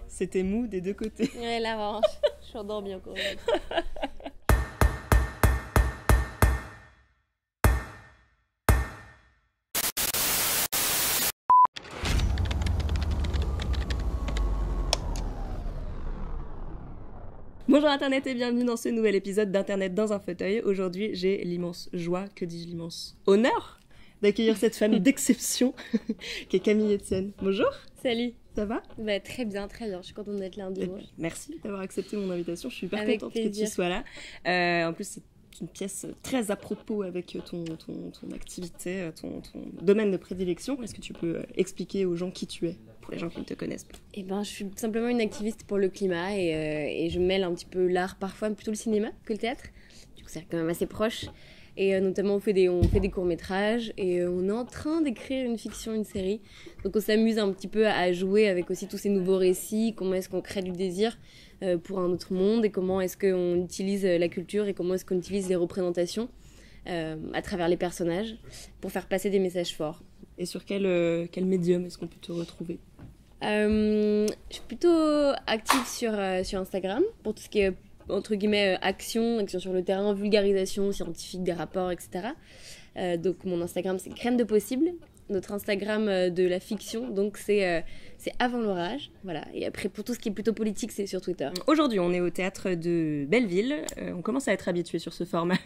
C'était mou des deux côtés. Ouais, là, vraiment, je suis endormie encore. Bonjour Internet et bienvenue dans ce nouvel épisode d'Internet dans un fauteuil. Aujourd'hui, j'ai l'immense joie, que dis-je, l'immense honneur d'accueillir cette femme d'exception qui est Camille Etienne. Bonjour. Salut. Ça va ? Bah, très bien, très bien. Je suis contente d'être là un dimanche. Merci d'avoir accepté mon invitation. Je suis hyper Avec contente plaisir. que tu sois là. En plus, c'est une pièce très à propos avec ton activité, ton domaine de prédilection. Est-ce que tu peux expliquer aux gens qui tu es, pour les gens qui ne te connaissent pas ? Eh ben, je suis simplement une activiste pour le climat et je mêle un petit peu l'art, parfois plutôt le cinéma que le théâtre. Du coup, c'est quand même assez proche. Et notamment, on fait des courts-métrages et on est en train d'écrire une fiction, une série. Donc, on s'amuse un petit peu à jouer avec aussi tous ces nouveaux récits. Comment est-ce qu'on crée du désir pour un autre monde et comment est-ce qu'on utilise la culture et comment est-ce qu'on utilise les représentations à travers les personnages pour faire passer des messages forts. Et sur quel médium est-ce qu'on peut te retrouver ? Je suis plutôt active sur Instagram pour tout ce qui est entre guillemets action sur le terrain, vulgarisation scientifique des rapports, etc. Donc mon Instagram c'est Graines de Possible. Notre Instagram de la fiction, donc c'est Avant l'orage, voilà. Et après pour tout ce qui est plutôt politique, c'est sur Twitter. Aujourd'hui, on est au théâtre de Belleville. On commence à être habitué sur ce format,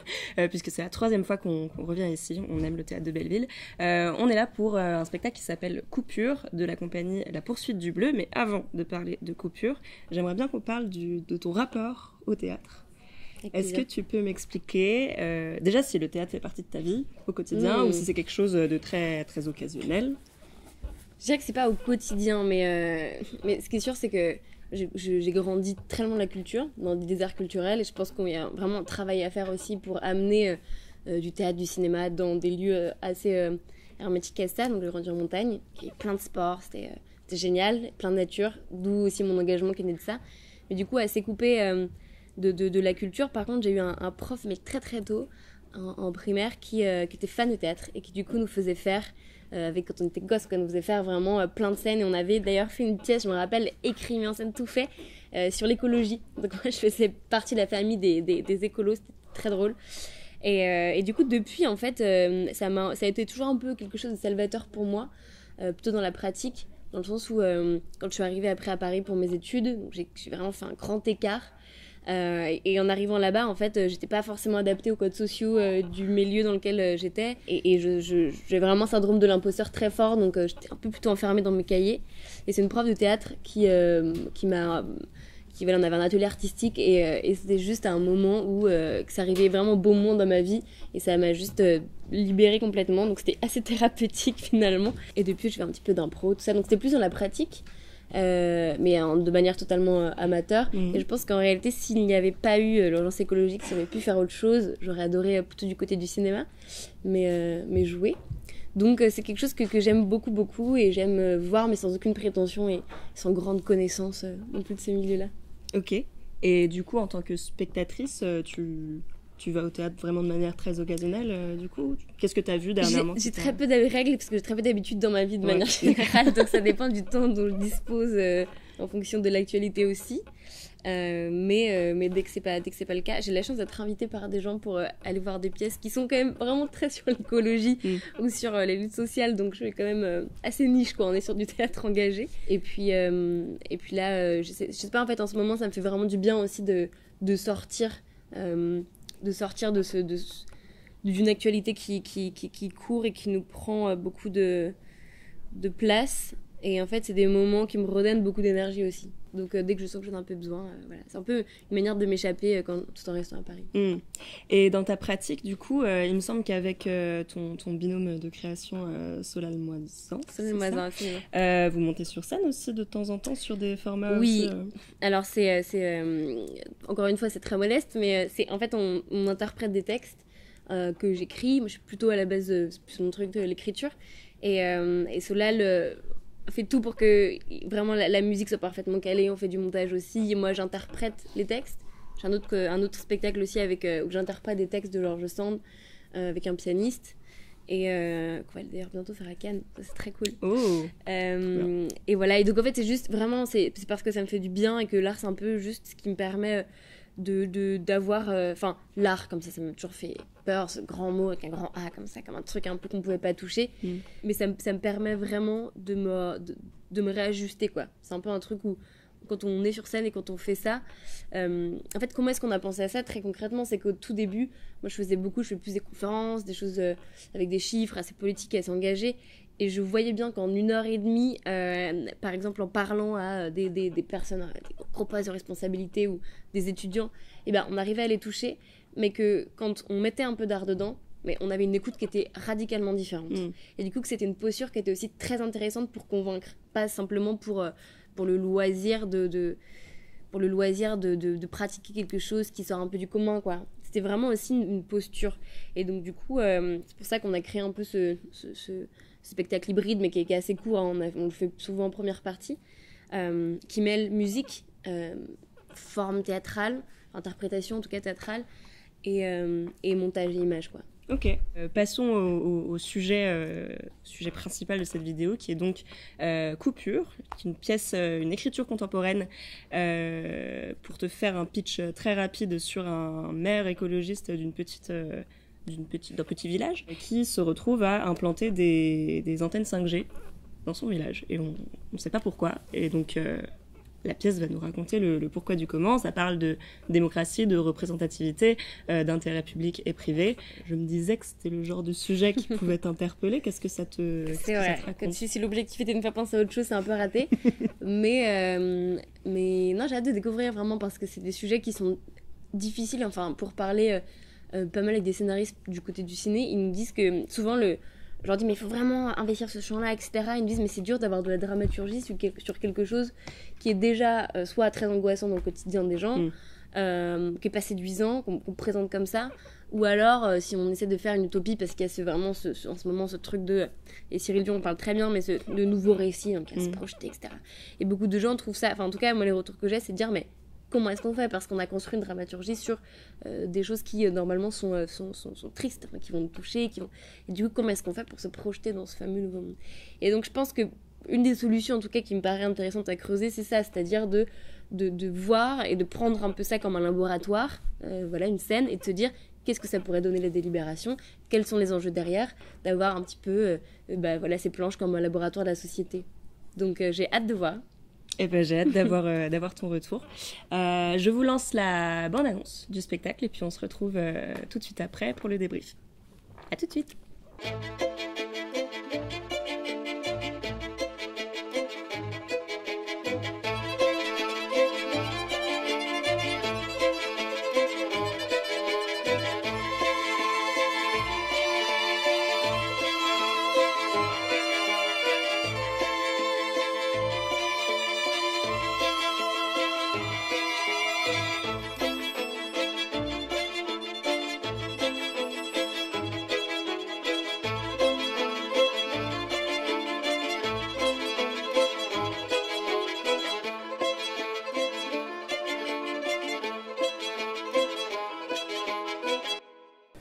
puisque c'est la 3e fois qu'on revient ici. On aime le théâtre de Belleville. On est là pour un spectacle qui s'appelle Coupure, de la compagnie La Poursuite du Bleu. Mais avant de parler de Coupure, j'aimerais bien qu'on parle de ton rapport au théâtre. Est-ce que tu peux m'expliquer, déjà, si le théâtre fait partie de ta vie au quotidien ou si c'est quelque chose de très, très occasionnel ? Je dirais que c'est pas au quotidien, mais ce qui est sûr, c'est que j'ai grandi très loin de la culture, dans des arts culturels, et je pense qu'il y a vraiment un travail à faire aussi pour amener du théâtre, du cinéma dans des lieux assez hermétiques à ça. Donc j'ai grandi en montagne, il y avait plein de sports, c'était génial, plein de nature, d'où aussi mon engagement qui est né de ça. Mais du coup, assez coupé de la culture. Par contre, j'ai eu un prof, mais très très tôt, en primaire, qui était fan de théâtre et qui du coup nous faisait faire, quand on était gosse, nous faisait faire vraiment plein de scènes. Et on avait d'ailleurs fait une pièce, je me rappelle, écrit, mis en scène, tout fait, sur l'écologie. Donc moi, je faisais partie de la famille des écolos, c'était très drôle. Et du coup, depuis, en fait, ça a été toujours un peu quelque chose de salvateur pour moi, plutôt dans la pratique, dans le sens où, quand je suis arrivée après à Paris pour mes études, donc j'ai vraiment fait un grand écart. Et en arrivant là-bas, en fait, j'étais pas forcément adaptée aux codes sociaux du milieu dans lequel j'étais. Et j'ai vraiment un syndrome de l'imposteur très fort, donc j'étais un peu plutôt enfermée dans mes cahiers. Et c'est une prof de théâtre qui m'a... on avait un atelier artistique et c'était juste un moment où que ça arrivait vraiment au bon moment dans ma vie et ça m'a juste libérée complètement, donc c'était assez thérapeutique finalement. Et depuis, je fais un petit peu d'impro, tout ça, donc c'était plus dans la pratique. Mais de manière totalement amateur. Et je pense qu'en réalité, s'il n'y avait pas eu l'urgence écologique, si on avait pu faire autre chose, j'aurais adoré plutôt du côté du cinéma, mais jouer. Donc c'est quelque chose que j'aime beaucoup, beaucoup, et j'aime voir, mais sans aucune prétention et sans grande connaissance non plus de ce milieu-là. Ok. Et du coup, en tant que spectatrice, tu vas au théâtre vraiment de manière très occasionnelle, du coup ? Qu'est-ce que tu as vu dernièrement ? J'ai très peu de règles, parce que j'ai très peu d'habitudes dans ma vie de manière générale, donc ça dépend du temps dont je dispose en fonction de l'actualité aussi. Mais dès que c'est pas le cas, j'ai la chance d'être invitée par des gens pour aller voir des pièces qui sont quand même vraiment très sur l'écologie ou sur les luttes sociales, donc je suis quand même assez niche, quoi. On est sur du théâtre engagé. Et puis là, je sais pas, en fait, en ce moment, ça me fait vraiment du bien aussi de sortir d'une actualité qui court et qui nous prend beaucoup de place. Et en fait, c'est des moments qui me redonnent beaucoup d'énergie aussi. Donc, dès que je sens que j'en ai un peu besoin, voilà. C'est un peu une manière de m'échapper tout en restant à Paris. Et dans ta pratique, du coup, il me semble qu'avec ton binôme de création, Solal Moisan, vous montez sur scène aussi de temps en temps sur des formats oui. aussi, Alors, c'est encore une fois, c'est très modeste, mais en fait, on interprète des textes que j'écris. Moi, je suis plutôt à la base, c'est plus mon truc de l'écriture. Et Solal fait tout pour que vraiment la musique soit parfaitement calée. On fait du montage aussi. Et moi, j'interprète les textes. J'ai un autre spectacle aussi où j'interprète des textes de George Sand avec un pianiste. et qu'on va d'ailleurs bientôt faire à Cannes, ça, c'est très cool. Oh. Et voilà, et donc en fait c'est juste vraiment, c'est parce que ça me fait du bien et que l'art c'est un peu juste ce qui me permet d'avoir, enfin l'art comme ça m'a toujours fait peur, ce grand mot avec un grand A comme ça, comme un truc un peu qu'on pouvait pas toucher, mais ça me permet vraiment de me réajuster, quoi. C'est un peu un truc où quand on est sur scène et quand on fait ça, en fait, comment est-ce qu'on a pensé à ça très concrètement? C'est qu'au tout début, moi je fais plus des conférences, des choses avec des chiffres assez politiques, assez engagées, et je voyais bien qu'en 1h30, par exemple en parlant à des personnes, des gros postes de responsabilité ou des étudiants, eh ben, on arrivait à les toucher, mais que quand on mettait un peu d'art dedans, mais on avait une écoute qui était radicalement différente. Et du coup, que c'était une posture qui était aussi très intéressante pour convaincre, pas simplement pour le loisir de pratiquer quelque chose qui sort un peu du commun, quoi. C'était vraiment aussi une posture. Et donc, du coup, c'est pour ça qu'on a créé un peu ce spectacle hybride, mais qui est assez court, hein. On le fait souvent en première partie, qui mêle musique, forme théâtrale, interprétation en tout cas théâtrale, et montage et image, quoi. Ok, passons au sujet principal de cette vidéo, qui est donc Coupure, qui est une pièce, une écriture contemporaine, pour te faire un pitch très rapide sur un maire écologiste d'un petit village qui se retrouve à implanter des antennes 5G dans son village. Et on ne sait pas pourquoi. Et donc la pièce va nous raconter le pourquoi du comment. Ça parle de démocratie, de représentativité, d'intérêt public et privé. Je me disais que c'était le genre de sujet qui pouvait t'interpeller. Qu'est-ce que ça te C'est vrai, si l'objectif était de me faire penser à autre chose, c'est un peu raté. mais non, j'ai hâte de découvrir vraiment, parce que c'est des sujets qui sont difficiles. Enfin, pour parler pas mal avec des scénaristes du côté du ciné, ils nous disent que souvent je leur dis mais il faut vraiment investir ce champ-là, etc. Ils me disent mais c'est dur d'avoir de la dramaturgie sur quelque chose qui est déjà soit très angoissant dans le quotidien des gens, qui est pas séduisant, qu'on présente comme ça, ou alors si on essaie de faire une utopie, parce qu'il y a en ce moment ce truc de, et Cyril Dion en parle très bien, mais de nouveaux récits, hein, qui a se projeter, etc. Et beaucoup de gens trouvent ça, enfin en tout cas moi les retours que j'ai, c'est de dire mais comment est-ce qu'on fait, parce qu'on a construit une dramaturgie sur des choses qui normalement sont tristes, enfin, qui vont nous toucher, et du coup comment est-ce qu'on fait pour se projeter dans ce fameux nouveau monde. Et donc je pense que une des solutions en tout cas qui me paraît intéressante à creuser, c'est ça, c'est-à-dire de voir et de prendre un peu ça comme un laboratoire, voilà, une scène, et de se dire qu'est-ce que ça pourrait donner la délibération, quels sont les enjeux derrière, d'avoir un petit peu voilà, ces planches comme un laboratoire de la société. Donc j'ai hâte de voir. Eh ben, j'ai hâte d'avoir ton retour. Je vous lance la bande-annonce du spectacle et puis on se retrouve tout de suite après pour le débrief. À tout de suite.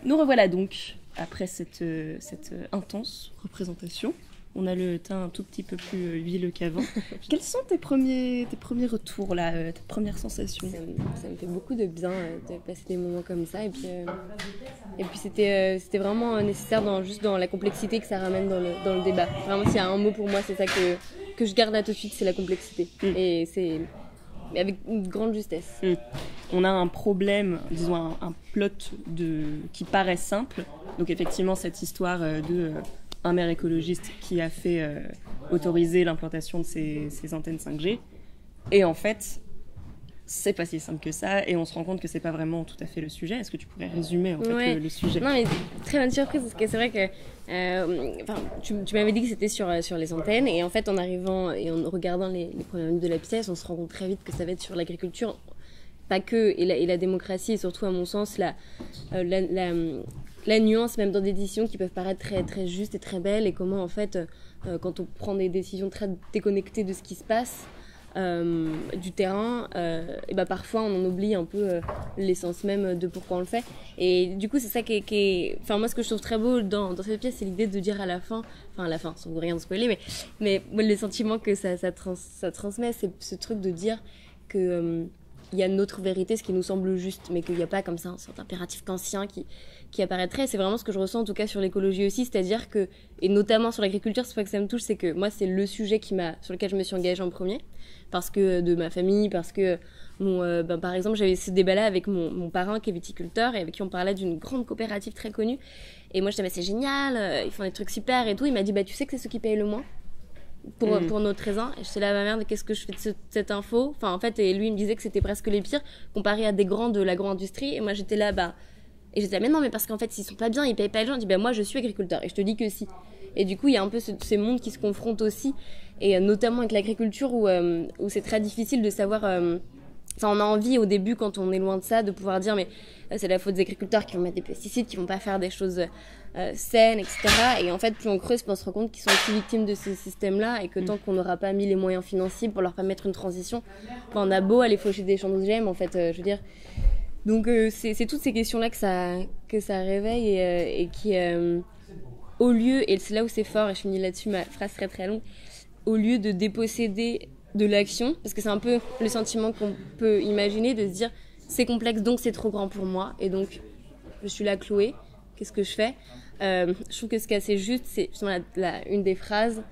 Nous revoilà donc après cette intense représentation. On a le teint un tout petit peu plus huileux qu'avant. Quels sont tes premiers retours là, tes premières sensations? Ça me fait beaucoup de bien de passer des moments comme ça, et puis c'était vraiment nécessaire juste dans la complexité que ça ramène dans le débat. Vraiment, s'il y a un mot pour moi, c'est ça que je garde là tout de suite, c'est la complexité. Et c'est mais avec une grande justesse. On a un problème, disons un plot qui paraît simple. Donc effectivement, cette histoire un maire écologiste qui a fait autoriser l'implantation de ces antennes 5G. Et en fait, c'est pas si simple que ça, et on se rend compte que c'est pas vraiment tout à fait le sujet. Est-ce que tu pourrais résumer en fait le sujet? Non, mais très bonne surprise, parce que c'est vrai que tu m'avais dit que c'était sur les antennes, et en fait en arrivant et en regardant les premières minutes de la pièce, on se rend compte très vite que ça va être sur l'agriculture, pas que, et la démocratie, et surtout à mon sens la nuance même dans des décisions qui peuvent paraître très, très justes et très belles, et comment en fait quand on prend des décisions très déconnectées de ce qui se passe, du terrain, et bah parfois on en oublie un peu l'essence même de pourquoi on le fait. Et du coup c'est ça qui est... Enfin moi ce que je trouve très beau dans cette pièce, c'est l'idée de dire à la fin, sans rien spoiler, mais les sentiments que ça transmet, c'est ce truc de dire que il y a notre vérité, ce qui nous semble juste, mais qu'il n'y a pas comme ça un sort impératif kantien qui apparaîtrait. C'est vraiment ce que je ressens en tout cas sur l'écologie aussi, c'est-à-dire que, et notamment sur l'agriculture, c'est pas que ça me touche, c'est que moi c'est le sujet sur lequel je me suis engagée en premier, parce que de ma famille, parce que par exemple j'avais ce débat-là avec mon parrain qui est viticulteur et avec qui on parlait d'une grande coopérative très connue, et moi je disais c'est génial, ils font des trucs super et tout. Il m'a dit tu sais que c'est ceux qui payent le moins pour notre raisin. Et j'étais là, ma merde, qu'est-ce que je fais de cette info? Enfin, en fait, et lui, il me disait que c'était presque les pires, comparé à des grands de l'agro-industrie. Et moi, j'étais là, et j'étais là, mais non, mais parce qu'en fait, s'ils sont pas bien, ils payent pas les gens. Je dis, moi, je suis agriculteur. Et je te dis que si. Et du coup, il y a un peu ces mondes qui se confrontent aussi. Et notamment avec l'agriculture, où c'est très difficile de savoir... on a envie, au début, quand on est loin de ça, de pouvoir dire, mais c'est la faute des agriculteurs qui vont mettre des pesticides, qui vont pas faire des choses saines, etc. Et en fait, plus on creuse, plus on se rend compte qu'ils sont aussi victimes de ce système-là, et que tant qu'on n'aura pas mis les moyens financiers pour leur permettre une transition, on a beau aller faucher des champs d'OGM, en fait, je veux dire. Donc c'est toutes ces questions-là que ça réveille, et qui, au lieu, et c'est là où c'est fort, et je finis là-dessus, ma phrase serait très longue, au lieu de déposséder de l'action, parce que c'est un peu le sentiment qu'on peut imaginer, de se dire c'est complexe donc c'est trop grand pour moi, et donc je suis là clouée, qu'est-ce que je fais? Je trouve que ce qui est assez juste, c'est justement une des phrases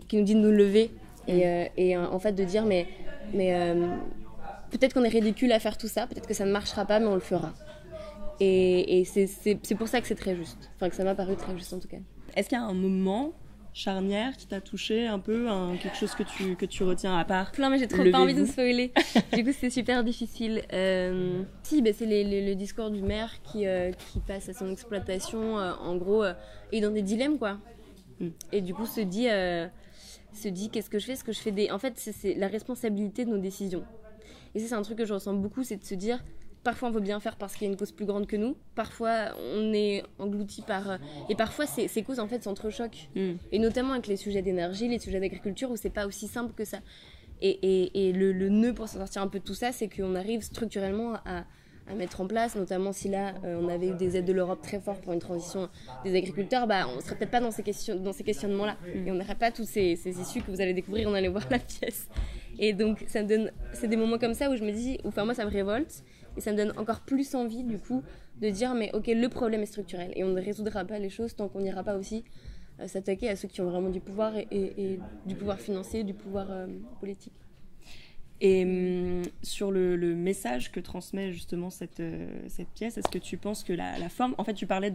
qui nous dit de nous lever, et en fait de dire mais peut-être qu'on est ridicule à faire tout ça, peut-être que ça ne marchera pas, mais on le fera. Et c'est pour ça que c'est très juste, enfin que ça m'a paru très juste en tout cas. Est-ce qu'il y a un moment charnière qui t'a touché un peu, quelque chose que tu retiens à part? Plein, mais j'ai trop pas envie de spoiler. Du coup, c'est super difficile. Si, c'est le discours du maire qui passe à son exploitation, en gros, est dans des dilemmes, quoi. Et du coup, se dit qu'est-ce que je fais? Ce que je fais En fait, c'est la responsabilité de nos décisions. Et ça, c'est un truc que je ressens beaucoup, c'est de se dire... Parfois, on veut bien faire parce qu'il y a une cause plus grande que nous. Parfois, on est englouti par... Et parfois, ces causes, en fait, s'entrechoquent. Et notamment avec les sujets d'énergie, les sujets d'agriculture, où c'est pas aussi simple que ça. Et le nœud pour s'en sortir un peu de tout ça, c'est qu'on arrive structurellement à mettre en place, notamment si là, on avait eu des aides de l'Europe très fortes pour une transition des agriculteurs, on serait peut-être pas dans ces questionnements-là. Et on n'aurait pas toutes ces issues que vous allez découvrir en allant voir la pièce. Et donc, ça me donne... C'est des moments comme ça où je me dis... Enfin, moi, ça me révolte. Et ça me donne encore plus envie, du coup, de dire, mais ok, le problème est structurel. Et on ne résoudra pas les choses tant qu'on n'ira pas aussi s'attaquer à ceux qui ont vraiment du pouvoir, et du pouvoir financier, du pouvoir politique. Et sur le message que transmet justement cette pièce, est-ce que tu penses que la forme... En fait, tu parlais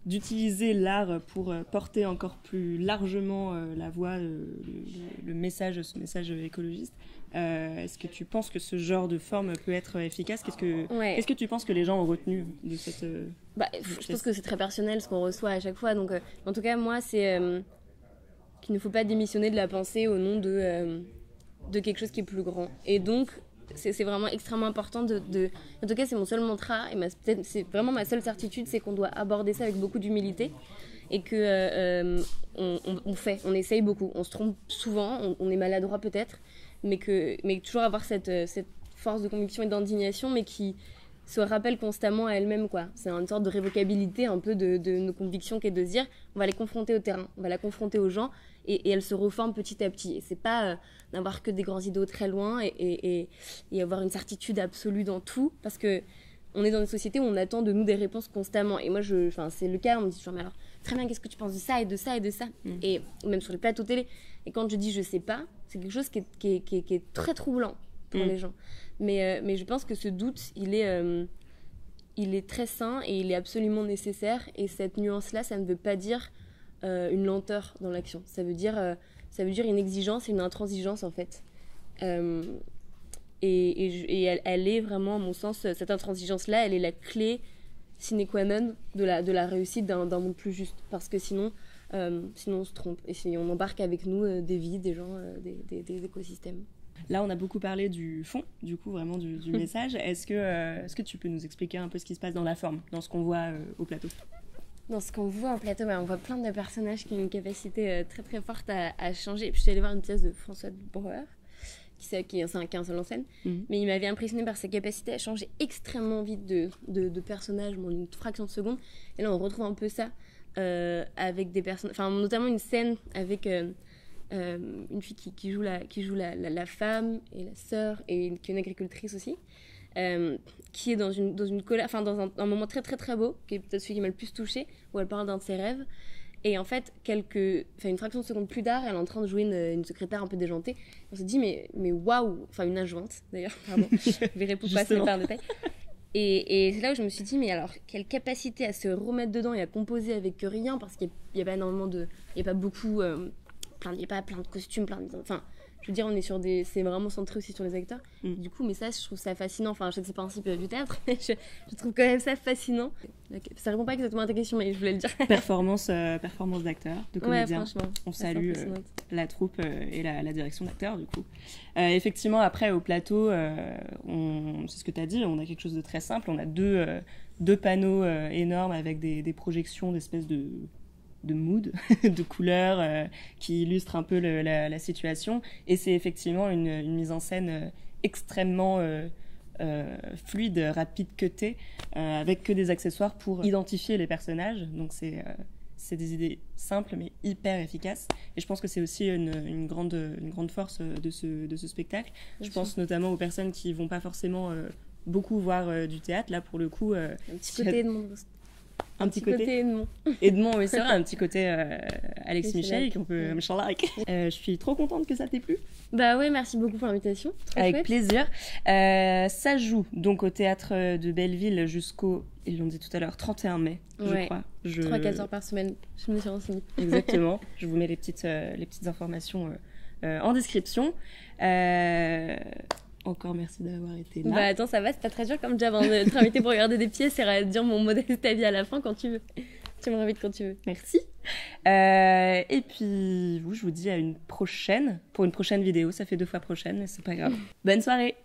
d'utiliser l'art pour porter encore plus largement la voix, ce message écologiste. Est-ce que tu penses que ce genre de forme peut être efficace? Qu'est-ce que tu penses que les gens ont retenu de cette je pense que c'est très personnel ce qu'on reçoit à chaque fois. Donc, en tout cas, moi, c'est qu'il ne faut pas démissionner de la pensée au nom de quelque chose qui est plus grand. Et donc, c'est vraiment extrêmement important En tout cas, c'est mon seul mantra, et c'est vraiment ma seule certitude, c'est qu'on doit aborder ça avec beaucoup d'humilité, et que on essaye beaucoup, on se trompe souvent, on est maladroit peut-être, mais toujours avoir cette force de conviction et d'indignation, mais qui se rappelle constamment à elle-même, quoi. C'est une sorte de révocabilité un peu de nos convictions, qui est de se dire on va les confronter au terrain, on va la confronter aux gens, et elles se reforment petit à petit. Et c'est pas n'avoir que des grands idéaux très loin et avoir une certitude absolue dans tout, parce que on est dans une société où on attend de nous des réponses constamment. Et moi, c'est le cas, on me dit toujours, mais alors, très bien, qu'est-ce que tu penses de ça et de ça et de ça Et même sur les plateaux télé. Et quand je dis je sais pas, c'est quelque chose qui est très troublant pour les gens. Mais je pense que ce doute, il est très sain et il est absolument nécessaire. Et cette nuance-là, ça ne veut pas dire une lenteur dans l'action. Ça veut dire une exigence et une intransigeance, en fait. Et elle est vraiment, à mon sens, cette intransigeance-là, elle est la clé sine qua non de la réussite d'un monde plus juste. Parce que sinon on se trompe. Et si on embarque avec nous des vies, des gens, des écosystèmes. Là, on a beaucoup parlé du fond, du coup, vraiment du message. Est-ce que tu peux nous expliquer un peu ce qui se passe dans la forme, dans ce qu'on voit au plateau? Dans ce qu'on voit en plateau, on voit plein de personnages qui ont une capacité très très forte à changer. Et puis je suis allée voir une pièce de François Breuer, qui est un seul en scène, mais il m'avait impressionné par sa capacité à changer extrêmement vite de personnage, en une fraction de seconde. Et là, on retrouve un peu ça avec des personnes, enfin notamment une scène avec une fille qui joue la femme et la sœur et qui est une agricultrice aussi. Qui est dans une colère, enfin dans un moment très très très beau, qui est peut-être celui qui m'a le plus touchée, où elle parle d'un de ses rêves. Et en fait, une fraction de seconde plus tard, elle est en train de jouer une secrétaire un peu déjantée. On se dit, mais waouh, enfin une adjointe d'ailleurs, pardon, je verrai pour passer par le détail. Et c'est là où je me suis dit, mais alors, quelle capacité à se remettre dedans et à composer avec rien, parce qu'il n'y a pas énormément il n'y a pas beaucoup, il n'y a pas plein de costumes, enfin, je veux dire, c'est vraiment centré aussi sur les acteurs. Du coup, mais ça, je trouve ça fascinant. Enfin, je sais que c'est pas un principe du théâtre, mais je trouve quand même ça fascinant. Ça répond pas exactement à ta question, mais je voulais le dire. Performance d'acteurs, de comédiens. Ouais, franchement. On salue la troupe et la direction d'acteurs, du coup. Effectivement, après, au plateau, c'est ce que tu as dit, on a quelque chose de très simple. On a deux panneaux énormes avec des projections d'espèces de mood, de couleurs qui illustrent un peu la situation. Et c'est effectivement une mise en scène extrêmement fluide, rapide, cutée, avec que des accessoires pour identifier les personnages. Donc c'est des idées simples mais hyper efficaces. Et je pense que c'est aussi une grande force de ce spectacle. Je pense notamment aux personnes qui vont pas forcément beaucoup voir du théâtre. Là, pour le coup... un petit côté de mon... Un petit côté Edmond, oui, c'est vrai, un petit côté Alex Michel, qu'on peut... Je suis trop contente que ça t'ait plu. Bah ouais, merci beaucoup pour l'invitation. Avec chouette. Plaisir. Ça joue donc au théâtre de Belleville jusqu'au, ils l'ont dit tout à l'heure, 31 mai, je crois. 3-4 heures par semaine, je me suis renseignée. Exactement, je vous mets les petites informations en description. Encore merci d'avoir été là. Bah attends, ça va, c'est pas très dur comme job de t'inviter pour regarder des pièces et dire mon modeste avis à la fin quand tu veux. Tu me réinvites quand tu veux. Merci. Et puis, je vous dis à une prochaine, pour une prochaine vidéo. Ça fait 2 fois prochaine, mais c'est pas grave. Bonne soirée.